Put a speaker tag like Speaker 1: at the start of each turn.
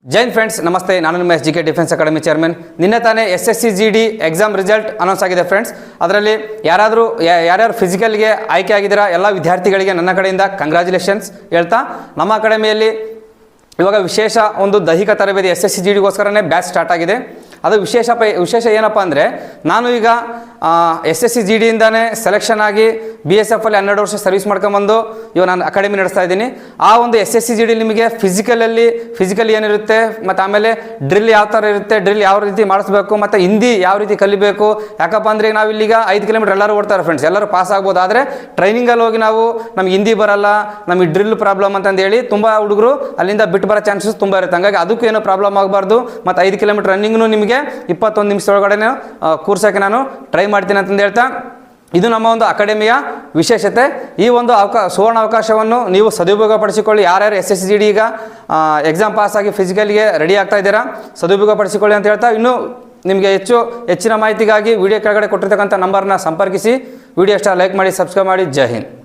Speaker 1: Jain friends ನಮಸ್ತೆ, ನಾನು ನಿಮ್ಮ SGK ಡಿಫೆನ್ಸ್ ಅಕಾಡೆಮಿ ಚೇರ್ಮನ್. ನಿನ್ನೆ ತಾನೇ SSC GD exam result announce ಆಗಿದೆ ಫ್ರೆಂಡ್ಸ್. ಅದರಲ್ಲಿ ಯಾರ್ಯಾರು ಫಿಸಿಕಲ್ಗೆ ಆಯ್ಕೆ ಆಗಿದ್ದೀರಾ ಎಲ್ಲ ವಿದ್ಯಾರ್ಥಿಗಳಿಗೆ ನನ್ನ ಕಡೆಯಿಂದ ಕಂಗ್ರ್ಯಾಚುಲೇಷನ್ಸ್ ಹೇಳ್ತಾ, ನಮ್ಮ ಅಕಾಡೆಮಿಯಲ್ಲಿ ಇವಾಗ ವಿಶೇಷ ಒಂದು ದೈಹಿಕ ತರಬೇತಿ SSC GDಗೋಸ್ಕರನೇ ಬ್ಯಾಚ್ ಸ್ಟಾರ್ಟ್ ಆಗಿದೆ. ಅದು ವಿಶೇಷ ಏನಪ್ಪ ಅಂದರೆ, ನಾನು ಈಗ SSC GDಯಿಂದಾನೇ ಸೆಲೆಕ್ಷನ್ ಆಗಿ BSF ಅಲ್ಲಿ 12 ವರ್ಷ ಸರ್ವಿಸ್ ಮಾಡ್ಕೊಂಬಂದು ಇವಾಗ ನಾನು ಅಕಾಡೆಮಿ ನಡೆಸ್ತಾ ಇದ್ದೀನಿ. ಆ ಒಂದು SSC GD ನಿಮಗೆ ಫಿಸಿಕಲ್ ಏನಿರುತ್ತೆ, ಮತ್ತು ಆಮೇಲೆ ಡ್ರಿಲ್ ಯಾವ ಥರ ಇರುತ್ತೆ, ಡ್ರಿಲ್ ಯಾವ ರೀತಿ ಮಾಡಿಸ್ಬೇಕು, ಮತ್ತು ಹಿಂದಿ ಯಾವ ರೀತಿ ಕಲಿಬೇಕು. ಯಾಕಪ್ಪ ಅಂದರೆ ನಾವು ಇಲ್ಲಿಗ 5 ಕಿಲೋಮೀಟರ್ ಎಲ್ಲರೂ ಓಡ್ತಾರೆ ಫ್ರೆಂಡ್ಸ್, ಎಲ್ಲರೂ ಪಾಸ್ ಆಗ್ಬೋದು. ಆದರೆ ಟ್ರೈನಿಂಗಲ್ಲಿ ಹೋಗಿ ನಾವು ನಮ್ಗೆ ಹಿಂದಿ ಬರಲ್ಲ, ನಮಗೆ ಡ್ರಿಲ್ ಪ್ರಾಬ್ಲಮ್ ಅಂತಂದೇಳಿ ತುಂಬ ಹುಡುಗರು ಅಲ್ಲಿಂದ ಬಿಟ್ಟು ಬರೋ ಚಾನ್ಸಸ್ ತುಂಬ ಇರುತ್ತೆ. ಹಾಗಾಗಿ ಅದಕ್ಕೂ ಏನೋ ಪ್ರಾಬ್ಲಮ್ ಆಗಬಾರ್ದು. ಮತ್ತು 5 ಕಿಲೋಮೀಟರ್ ರನ್ನಿಂಗ್ನು ನಿಮಗೆ 21 ನಿಮಿಷದೊಳಗಡೆ ಕೂರ್ಸೋಕ್ಕೆ ನಾನು ಟ್ರೈ ಮಾಡ್ತೀನಿ ಅಂತಂದು ಹೇಳ್ತಾ, ಇದು ನಮ್ಮ ಒಂದು ಅಕಾಡೆಮಿಯ ವಿಶೇಷತೆ. ಈ ಒಂದು ಸುವರ್ಣ ಅವಕಾಶವನ್ನು ನೀವು ಸದುಪಯೋಗಪಡಿಸಿಕೊಳ್ಳಿ. ಯಾರ್ಯಾರು SSC GD ಈಗ ಎಕ್ಸಾಮ್ ಪಾಸ್ ಆಗಿ ಫಿಸಿಕಲ್ಗೆ ರೆಡಿ ಆಗ್ತಾ ಇದ್ದೀರಾ, ಸದುಪಯೋಗಪಡಿಸಿಕೊಳ್ಳಿ ಅಂತ ಹೇಳ್ತಾ, ಇನ್ನೂ ನಿಮಗೆ ಹೆಚ್ಚಿನ ಮಾಹಿತಿಗಾಗಿ ವಿಡಿಯೋ ಕೆಳಗಡೆ ಕೊಟ್ಟಿರ್ತಕ್ಕಂಥ ನಂಬರ್ನ ಸಂಪರ್ಕಿಸಿ. ವಿಡಿಯೋ ಇಷ್ಟ ಲೈಕ್ ಮಾಡಿ, ಸಬ್ಸ್ಕ್ರೈಬ್ ಮಾಡಿ. ಜೈ ಹಿಂದ್.